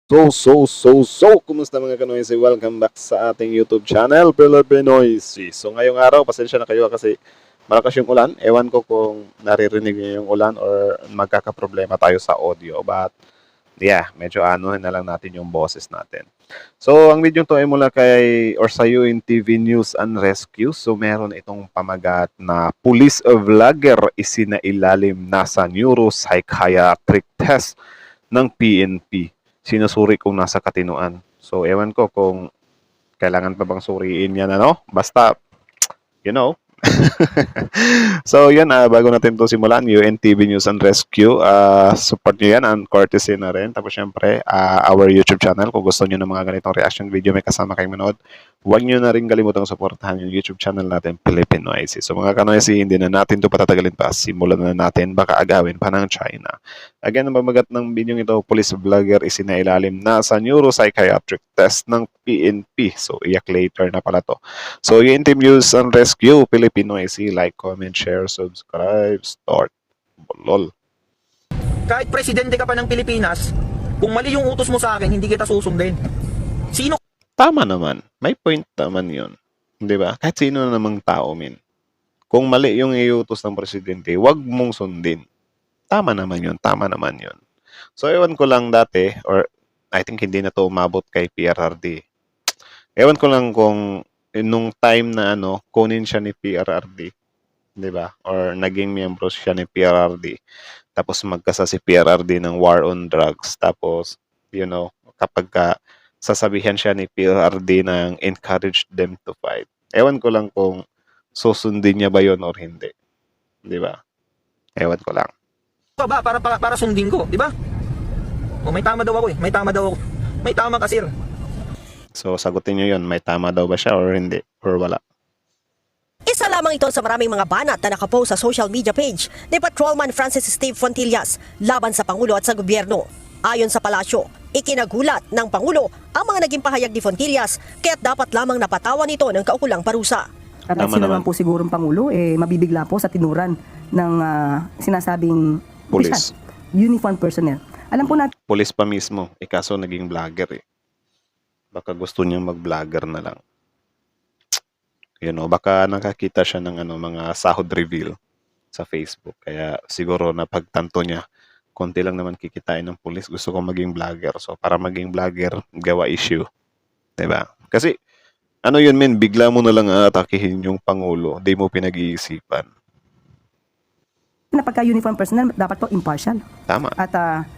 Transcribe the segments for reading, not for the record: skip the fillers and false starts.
Kumusta mga Kanoysi? Welcome back sa ating YouTube channel, Pilipinoysi. So, ngayong araw, pasensya na kayo kasi malakas yung ulan. Ewan ko kung naririnig niyo yung ulan or magkakaproblema tayo sa audio. But, yeah, medyo anuhin na lang natin yung boses natin. So, ang video to ay mula kay or sa UNTV News and Rescue. So, meron itong pamagat na police vlogger isinailalim na sa neuropsychiatric test ng PNP. Sinusuri kung nasa katinuan. So, ewan ko kung kailangan pa bang suriin yan, ano? Basta, you know. So, yun, bago natin ito simulan, UNTV News and Rescue, support nyo yan, and courtesy na rin. Tapos, syempre, our YouTube channel, kung gusto nyo ng mga ganitong reaction video, may kasama kayong manood, huwag nyo na rin kalimutang supportahan yung YouTube channel natin, Pilipinoysi. So, mga Kanoysi, hindi na natin ito patatagalin pa. Simulan na natin, baka agawin pa ng China. Again, ang pamagat ng video ito, police vlogger isinailalim na sa neuropsychiatric test ng PNP. So, iyak later na pala to. So, UNTV News and Rescue, Pilipinoysi, like, comment, share, subscribe, start. Lol. Kahit presidente ka pa ng Pilipinas, kung mali yung utos mo sa akin, hindi kita susundin. Sino Tama naman. May point naman yun. Di ba? Kahit sino na namang tao, min. Kung mali yung iutos ng presidente, wag mong sundin. Tama naman yun. Tama naman yun. So, ewan ko lang dati, or I think hindi na to umabot kay PRRD. Ewan ko lang kung nung time na kunin siya ni PRRD, di ba? Or naging miyembro siya ni PRRD. Tapos magkasa si PRRD ng war on drugs. Tapos, kapag sasabihan siya ni PRRD ng encourage them to fight. Ewan ko lang kung susundin niya ba yon or hindi. Di ba? Ewan ko lang. ka ba para sundin ko, di ba? O may tama daw ako eh, may tama daw ako. May tama ka, sir. So, sagutin niyo yon, may tama daw ba siya or hindi? Or wala? Isa lamang ito sa maraming mga banat na nakapost sa social media page ni Patrolman Francis Steve Fontillas laban sa Pangulo at sa gobyerno. Ayon sa palasyo, ikinagulat ng Pangulo ang mga naging pahayag ni Fontillas kaya't dapat lamang napatawan ito ng kaukulang parusa. At Tama sino naman. naman po sigurong Pangulo, mabibigla po sa tinuran ng sinasabing Police. opisyal, uniform personnel. Alam po natin Police pa mismo. Kaso naging vlogger eh. Baka gusto niya mag-vlogger na lang. Baka nakakita siya ng mga sahod reveal sa Facebook. Kaya siguro na pagtanto niya, konti lang naman kikitain ng police. Gusto ko maging vlogger. So, para maging vlogger, gawa issue. Diba? Kasi, bigla mo na lang aatakihin yung Pangulo. Di mo pinag-iisipan. na pagka-uniform personnel, dapat po impartial Tama. at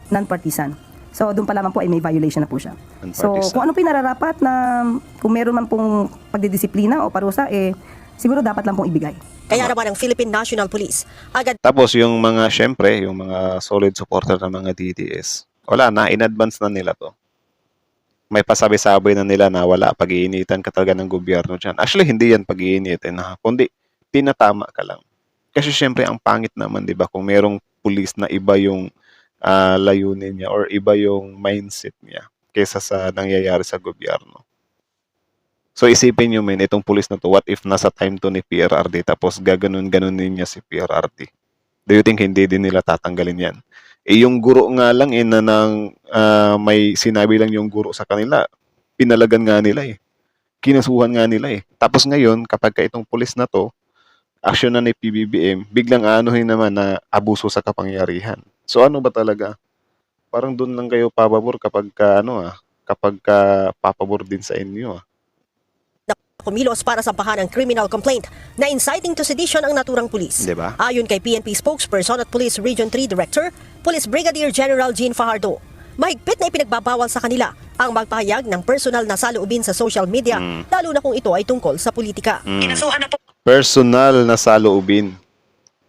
non-partisan. So, doon pa lamang po ay may violation na po siya. So, Non-partisan. kung ano pinararapat na kung meron man pong pagdidisiplina o parusa, siguro dapat lang pong ibigay. Kaya naman ang Philippine National Police agad Tapos yung mga, syempre, yung mga solid supporter ng mga DDS, wala na, in advance na nila to. May pasabi-sabi na nila na wala, pag-iinitan ka talaga ng gobyerno dyan. Actually, hindi yan pag-iinitin, kundi tinatama ka lang. Kasi syempre, ang pangit naman, di ba, kung merong pulis na iba yung layunin niya or iba yung mindset niya kaysa sa nangyayari sa gobyerno. So isipin nyo itong pulis na to, what if nasa time to ni PRRD tapos gaganon-ganonin niya si PRRD? Do you think hindi din nila tatanggalin yan? Yung guro nga lang na may sinabi lang yung guro sa kanila, pinalagan nga nila eh. Kinasuhan nga nila eh. Tapos ngayon, kapag itong pulis na to, aksyon na ni PBBM, biglang anuhin naman na abuso sa kapangyarihan. So ano ba talaga? Parang doon lang kayo pababor kapag papabor din sa inyo. kumilos para sampahan ang criminal complaint na inciting to sedition ang naturang pulis. Diba? Ayon kay PNP spokesperson at Police Region 3 Director, Police Brigadier General Jean Fajardo, mahigpit na ipinagbabawal sa kanila ang magpahayag ng personal na saloobin sa social media, lalo na kung ito ay tungkol sa politika. Kinasuhan na po Personal na saloobin.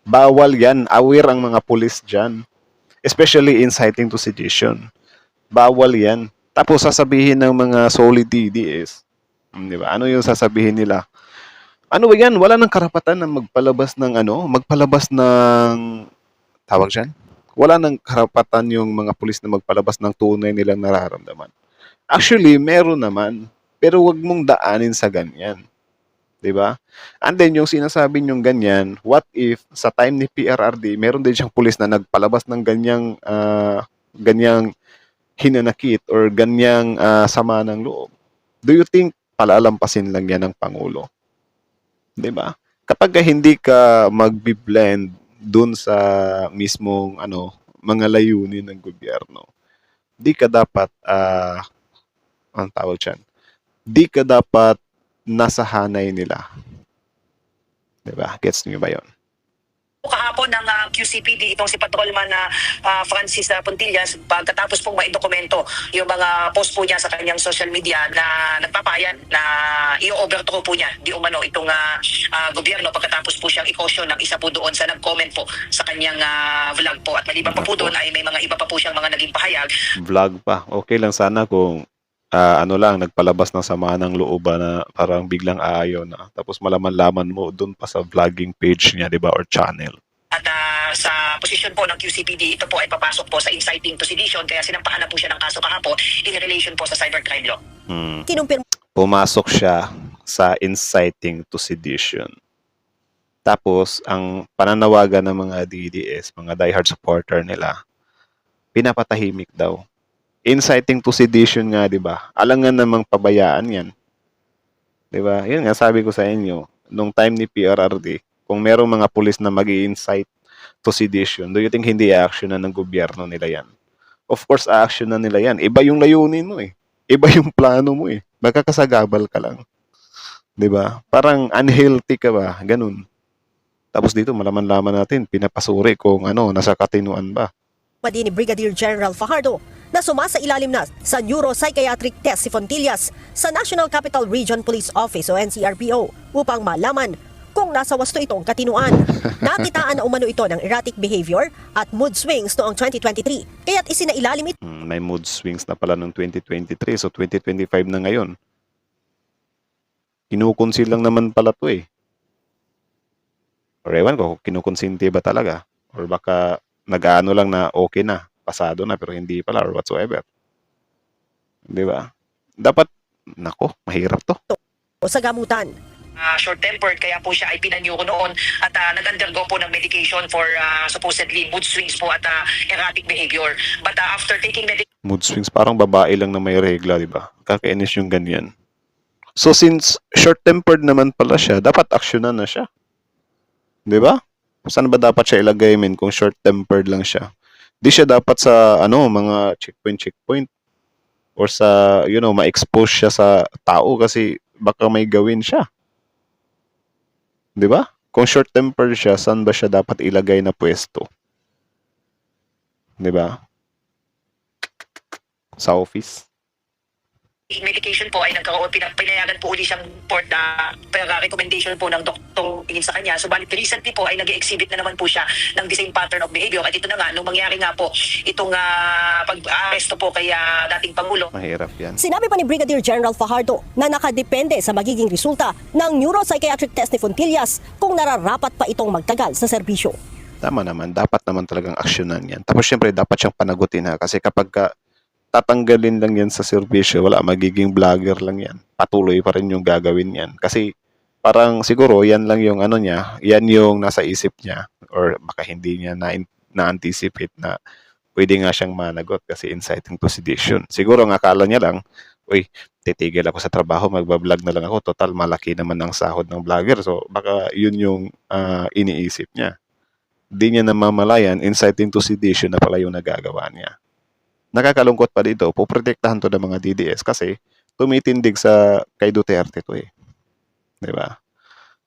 Bawal yan. Aware ang mga pulis dyan. Especially inciting to sedition. Bawal yan. Tapos sasabihin ng mga solid DDS, di ba? Ano yung sasabihin nila? Ano ba yan? Wala nang karapatan na magpalabas ng tawag dyan? Wala nang karapatan yung mga pulis na magpalabas ng tunay nilang nararamdaman. Actually, meron naman. Pero wag mong daanin sa ganyan. Diba? And then, yung sinasabi nyong ganyan, what if sa time ni PRRD, meron din siyang pulis na nagpalabas ng ganyang hinanakit or ganyang sama ng loob, do you think palalampasin lang yan ng Pangulo? 'Di ba? Kapag hindi ka magbi-blend dun sa mismong mga layunin ng gobyerno, di ka dapat ang tawag diyan, di ka dapat nasa hanay nila. 'Di ba? Gets niyo ba 'yon? Kahapon ng QCPD itong si Patrolman na Francis Puntillas, pagkatapos pong maidokumento yung mga post po niya sa kanyang social media na nagpapayan na i-overthrow po niya di umano itong gobyerno, pagkatapos po siyang i-caution ng isa po doon sa nag-comment po sa kanyang vlog po, at maliban pa po doon ay may mga iba pa po siyang mga naging pahayag. Vlog pa. Okay lang sana kung nagpalabas ng sama ng loob na parang biglang aayaw na. Tapos malaman-laman mo doon pa sa vlogging page niya, 'di ba, or channel. At sa posisyon po ng QCPD, ito po ay papasok po sa inciting to sedition, kaya sinampahan na po siya ng kaso kahapon in relation po sa cybercrime law. Kinumpirma Pumasok siya sa inciting to sedition. Tapos, ang pananawagan ng mga DDS, mga diehard supporter nila, pinapatahimik daw. Inciting to sedition nga, di ba? Alangan namang pabayaan yan. Di ba? Yun nga, sabi ko sa inyo, nung time ni PRRD, kung merong mga pulis na mag-i-incite to sedition, do you think hindi i-actionan ng gobyerno nila yan? Of course, a-actionan nila yan. Iba yung layunin mo eh. Iba yung plano mo eh. Magkakasagabal ka lang. Di ba? Parang unhealthy ka ba? Ganun. Tapos dito, malaman-laman natin, pinapasuri kung nasa katinuan ba. din ni Brigadier General Fajardo na sumasa ilalim na sa neuropsychiatric test si Fontillas sa National Capital Region Police Office o NCRPO upang malaman kung nasa wasto itong katinuan. Nakitaan na umano ito ng erratic behavior at mood swings noong 2023, kaya't isinailalim ito May mood swings na pala noong 2023, so 2025 na ngayon. Kinukonsil lang naman pala to eh. Or ewan ko, kinukonsinti ba talaga? Or baka nag-aano lang na okay na, pasado na pero hindi pala or whatsoever. Di ba? Dapat, nako, mahirap to. sa gamutan. Short-tempered, kaya po siya ay pinanyuko noon at nag-undergo po ng medication for supposedly mood swings po at erratic behavior. But after taking medication, Mood swings, parang babae lang na may regla, di ba? Kakainis yung ganyan. So since short-tempered naman pala siya, dapat aksyonan na siya. Di ba? Saan ba dapat siya ilagay kung short-tempered lang siya? Di siya dapat sa mga checkpoint or sa ma-expose siya sa tao kasi baka may gawin siya. 'Di ba? Kung short-tempered siya, saan ba siya dapat ilagay na pwesto? 'Di ba? Sa office. medication po ay nagkaroon, pinayagan po uli siyang for the recommendation po ng doktor tingin sa kanya. Subalit recently po ay nag-exhibit na naman po siya ng the same pattern of behavior. At ito na nga, nung mangyari nga po itong pag-aresto po kay dating Pangulo. Mahirap yan. Sinabi pa ni Brigadier General Fajardo na nakadepende sa magiging resulta ng neuropsychiatric test ni Fontillas kung nararapat pa itong magtagal sa serbisyo. Tama naman, dapat naman talagang aksyonan yan. Tapos syempre, dapat siyang panagutin kasi kapag tatanggalin lang yan sa serbisyo, wala, magiging vlogger lang yan. Patuloy pa rin yung gagawin yan. Kasi parang siguro yan lang yung niya, yan yung nasa isip niya or baka hindi niya na-anticipate na pwede nga siyang managot kasi inciting to sedition. Siguro ang akala niya lang, uy, titigil ako sa trabaho, magbablog na lang ako, total malaki naman ang sahod ng vlogger. So baka yun yung iniisip niya. Di niya namamalayan, inciting to sedition na pala yung nagagawa niya. Nakakalungkot pa dito, poprotektahan to ng mga DDS kasi tumitindig kay Duterte to eh. Diba?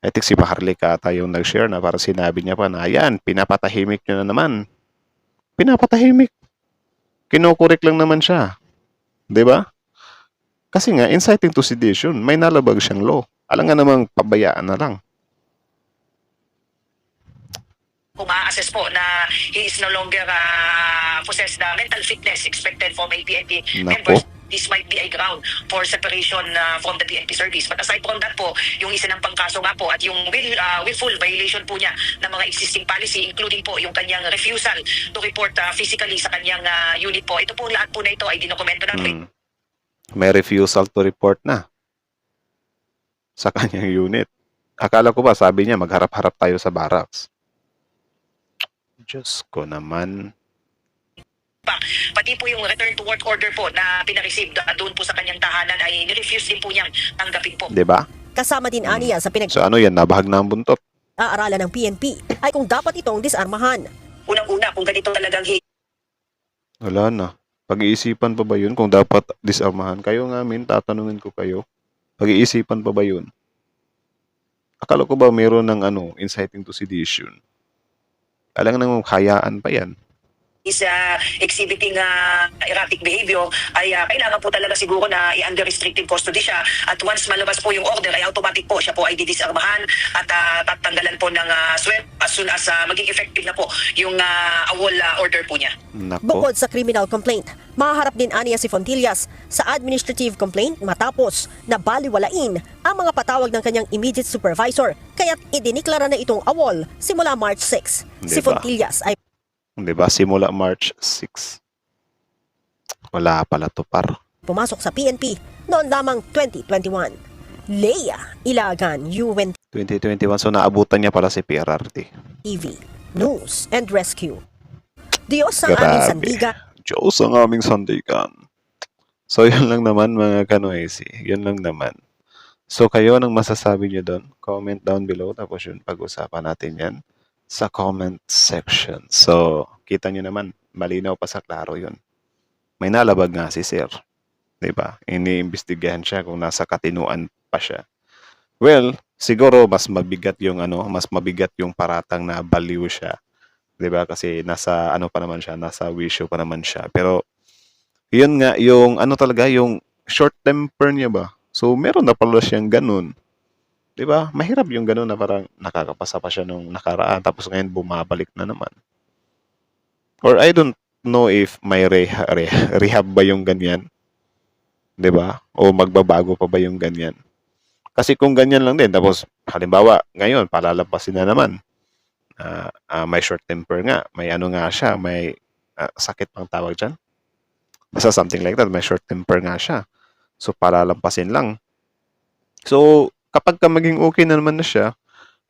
I think si Maharlika ata yung nag-share na para sinabi niya pa na, ayan, pinapatahimik nyo na naman. Pinapatahimik. Kinokorek lang naman siya. Diba? Kasi nga, inciting to sedition, may nalabag siyang law. Alam nga namang pabayaan na lang. Kung ma-assess po na he is no longer possess the mental fitness expected from a PNP members, this might be a ground for separation from the PNP service. But aside from that po, yung isa ng pangkaso nga po at yung willful violation po niya ng mga existing policy, including po yung kanyang refusal to report physically sa kanyang unit po. Ito po lahat po na ito ay dinokumento na. May refusal to report na sa kanyang unit. Akala ko ba, sabi niya, magharap-harap tayo sa barracks. Diyos ko naman. back. Pati po yung return to work order po na pinareceive doon po sa kanyang tahanan ay nirefuse din po niyang tanggapin po. 'Di ba? Kasama din aniya sa So ano yan, nabahag na ang buntot. pinag-aaralan ng PNP ay kung dapat itong disarmahan. Unang-una, kung ganito talagang Wala na. Pag-iisipan pa ba yun kung dapat disarmahan? Kayo nga min, tatanungin ko kayo. Pag-iisipan pa ba yun? Akala ko ba meron ng inciting to sedition? Alang nang hayaan pa yan. is exhibiting erratic behavior ay kailangan po talaga siguro na i-under restrictive custody siya at once malabas po yung order ay automatic po siya po ay didisarmahan at tatanggalan po ng sweldo as soon as maging effective na po yung AWOL order po niya. Nako. Bukod sa criminal complaint, maharap din aniya si Fontillas sa administrative complaint matapos na baliwalain ang mga patawag ng kanyang immediate supervisor kaya't idiniklara na itong AWOL simula March 6. Si Diba? Fontillas ay 'Di ba? Simula March 6. Wala pala to par. pumasok sa PNP noon lamang 2021. Leia Ilagan, UNTV 2021, so naabutan niya pala si PRRT. News and Rescue. Diyos sa aming sandigan. Diyos ang aming sandigan. So yun lang naman mga kanoesi. Yun lang naman. So kayo, anong masasabi niyo doon? Comment down below. Tapos yun, pag-usapan natin yan sa comment section. So, kita niyo naman, malinaw pa sa klaro yun. May nalabag nga si Sir. Diba? Iniimbestigahan siya kung nasa katinuan pa siya. Well, siguro mas mabigat yung paratang na baliw siya. 'Di ba? Kasi nasa pa naman siya, nasa wisyo pa naman siya. Pero yun nga yung talaga yung short temper niya ba. So meron na pala siyang ganun. 'Di ba? Mahirap yung ganun na parang nakakapasa pa siya nung nakaraan tapos ngayon bumabalik na naman. Or I don't know if may rehab ba yung ganyan. 'Di ba? O magbabago pa ba yung ganyan? Kasi kung ganyan lang din, tapos halimbawa, ngayon, palalampasin na naman. May short temper nga, may nga siya, may sakit pang tawag dyan. Basta something like that, may short temper nga siya. So, palalampasin lang. So, kapag maging okay na naman na siya,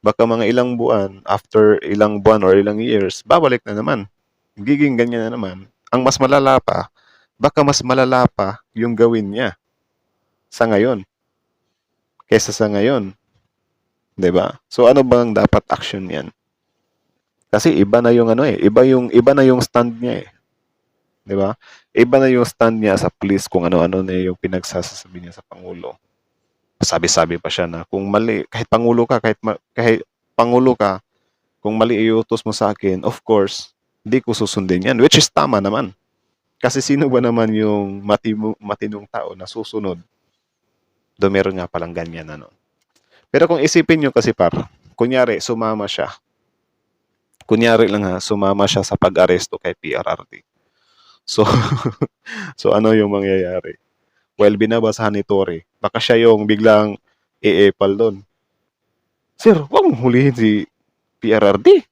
baka mga ilang buwan, after ilang buwan or ilang years, babalik na naman. Giging ganyan na naman. Ang mas malala pa, baka mas malala pa yung gawin niya sa ngayon. Kesa sa ngayon. 'Di ba? So ano bang dapat action niyan? Kasi iba na yung iba na yung stand niya eh. 'Di ba? Iba na yung stand niya sa police kung ano-ano na yung pinagsasabi niya sa pangulo. Sabi-sabi pa siya na kung mali, kahit pangulo ka, kung mali iutos mo sa akin, of course, hindi ko susundin yan. Which is tama naman. Kasi sino ba naman yung matinong tao na susunod? Meron nga palang ganyan Pero kung isipin nyo kasi kunyari sumama siya. Kunyari lang sumama siya sa pag-aresto kay PRRT. So, so ano yung mangyayari? Well, binabasahan ni Tory. Baka siya yung biglang i-epal doon. Sir, wag mong hulihin si PRRT.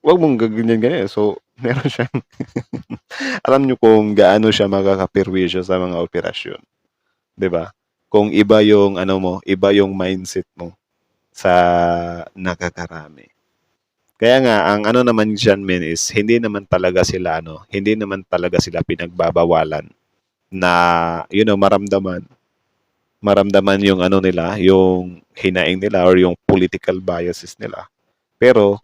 Wag mong gaganyan-ganyan. So, meron siyang alam nyo kung gaano siya makakapirwisyo sa mga operasyon. 'Di ba? Kung iba yung iba yung mindset mo sa nakakarami. Kaya nga ang naman diyan men is hindi naman talaga sila pinagbabawalan na maramdaman yung nila, yung hinaing nila or yung political biases nila. Pero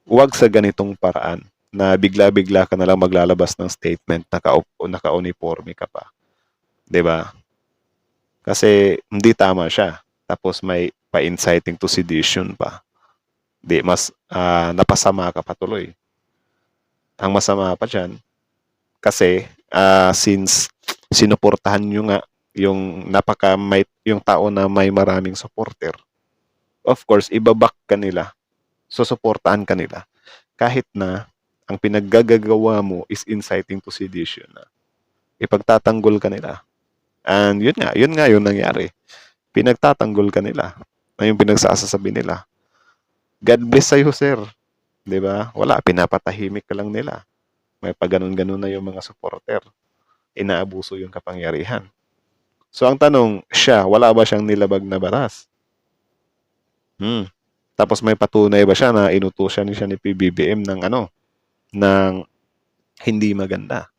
huwag sa ganitong paraan na bigla-bigla ka na lang maglalabas ng statement na naka-uniforme ka pa. 'Di ba? Kasi hindi tama siya. Tapos may pa-inciting to sedition pa. Mas napasama ka patuloy. Ang masama pa dyan, kasi since sinuportahan nyo nga yung yung tao na may maraming supporter, of course, ibabak ka nila. Susuportahan ka nila. Kahit na ang pinaggagawa mo is inciting to sedition na. Ipagtatanggol ka nila. And yun nga yung nangyari. Pinagtatanggol ka nila. Na yung pinagsasasabi nila. God bless sa'yo, sir. 'Di ba? Wala, pinapatahimik ka lang nila. May paganon-ganon na yung mga supporter. Inaabuso yung kapangyarihan. So ang tanong, wala ba siyang nilabag na batas? Tapos may patunay ba siya na inutusan siya ni PBBM ng hindi maganda?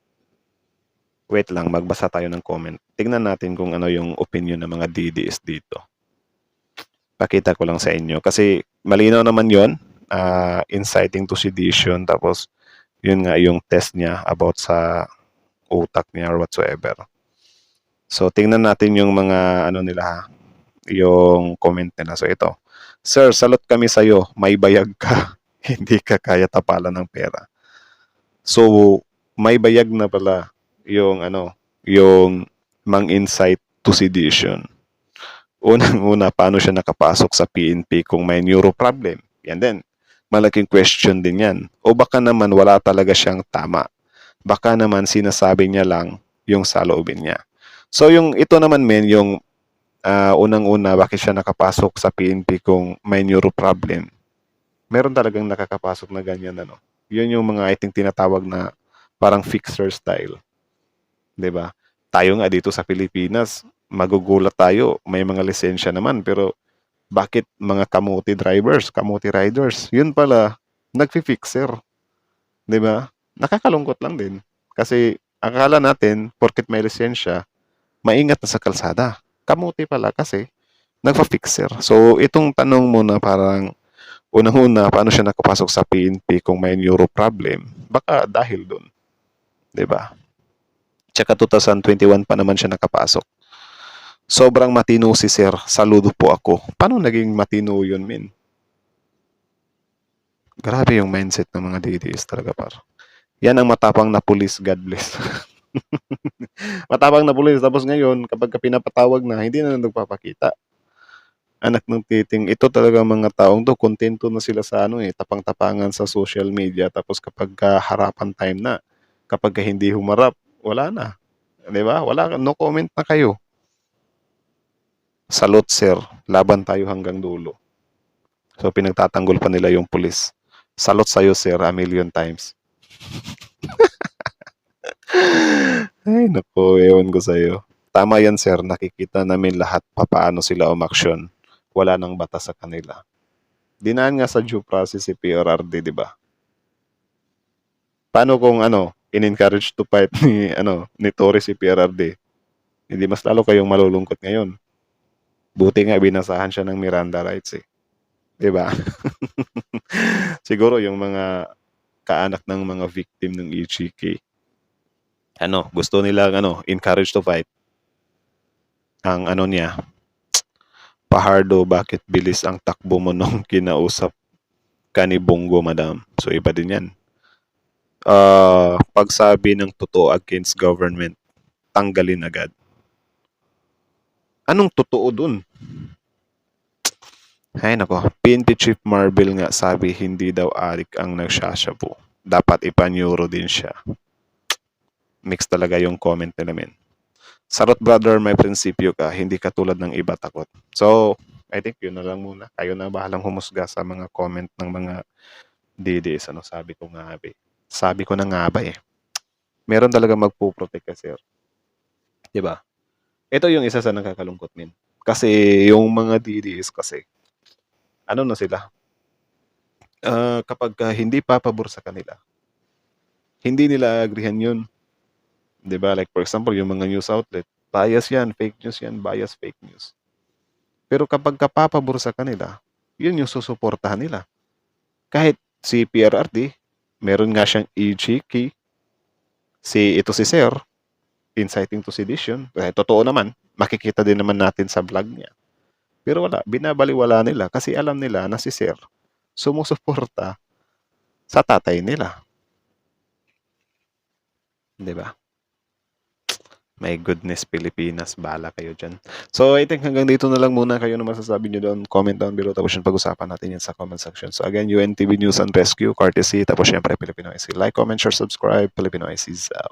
Wait lang, magbasa tayo ng comment. Tingnan natin kung ano yung opinion ng mga DDS dito. Pakita ko lang sa inyo. Kasi malinaw naman yon, inciting to sedition. Tapos, yun nga yung test niya about sa utak niya or whatsoever. So, tingnan natin yung mga ano nila ha, yung comment nila. So, ito. Sir, salot kami sa'yo. May bayag ka. Hindi ka kaya tapalan ng pera. So, may bayag na pala yung ano, yung mang-incite to sedition. Unang-una, paano siya nakapasok sa PNP kung may neuro problem? Yan din. Malaking question din yan. O baka naman wala talaga siyang tama. Baka naman sinasabi niya lang yung saloobin niya. So yung ito naman men, yung unang-una, bakit siya nakapasok sa PNP kung may neuro problem? Meron talagang nakakapasok na ganyan ano. Yun yung mga I think tinatawag na parang fixer style. 'Di ba? Tayo nga dito sa Pilipinas, magugulat tayo, may mga lisensya naman pero bakit mga kamote drivers, kamote riders, yun pala nagfi-fixer, 'di ba? Nakakalungkot lang din kasi akala natin porket may lisensya, maingat na sa kalsada. Kamote pala kasi nagfa-fixer. So itong tanong mo na parang unang-una, paano siya nakapasok sa PNP kung may neuro problem? Baka dahil doon, 'di ba? Tsaka 2021 pa naman siya nakapasok. Sobrang matino si Sir. Saludo po ako. Paano naging matino yun, min? Grabe yung mindset ng mga DDS talaga, par. Yan ang matapang na pulis, God bless. Matapang na pulis. Tapos ngayon, kapag pinapatawag na, hindi na nagpapakita. Anak ng titing, ito talaga mga taong to, kontento na sila sa tapang-tapangan sa social media. Tapos kapag harapan time na, kapag hindi humarap, wala na. 'Di ba? Wala, no comment na kayo. Salute sir, laban tayo hanggang dulo. So pinagtatanggol pa nila yung pulis. Salute sa'yo sir, a million times. Ay nako, ewan ko sa'yo. Tama yan sir, nakikita namin lahat papaano sila umaksyon. Wala nang batas sa kanila. Dinaan nga sa due process si PRRD, di ba? Paano kung in-encourage to fight ni Torres si PRRD? Hindi mas lalo kayong malulungkot ngayon. Buti nga binasahan siya ng Miranda rights eh. 'Di ba? Siguro yung mga kaanak ng mga victim ng EGK. Gusto nila encourage to fight. Ang niya, Pahardo, bakit bilis ang takbo mo nung kinausap ka ni Bongo, madam? So iba din 'yan. Pagsabi ng totoo against government, tanggalin agad. Anong totoo dun? Ay nako, PNP Chief Marvel nga sabi hindi daw adik ang nagsashabu. Dapat ipa-neuro din siya. Mix talaga yung comment nila men. Sarot brother, may prinsipyo ka, hindi ka tulad ng iba takot. So, I think yun na lang muna. Kayo na bahalang humusga sa mga comment ng mga DDS. Sabi ko nga ba eh. Sabi ko na nga ba eh. Meron talaga magpuprotect ka, sir. Diba? Ito yung isa sa nakakalungkot, min. Kasi yung mga DDS kasi, na sila? Kapag hindi papabor sa kanila, hindi nila agreehan yun. Diba? Like for example, yung mga news outlet, bias yan, fake news yan, bias, fake news. Pero kapag kapapabor sa kanila, yun yung susuportahan nila. Kahit si PRRD, meron nga siyang EGK, si Sir, inciting to sedition. Totoo naman, makikita din naman natin sa vlog niya. Pero wala, binabaliwala nila kasi alam nila na si Sir sumusuporta sa tatay nila. Diba? My goodness, Pilipinas, bahala kayo dyan. So, I think hanggang dito na lang muna. Kayo na masasabi nyo doon. Comment down below. Tapos yung pag-usapan natin yan sa comment section. So, again, UNTV News and Rescue, courtesy. Tapos syempre, Filipino IC. Like, comment, share, subscribe. Filipino IC is out.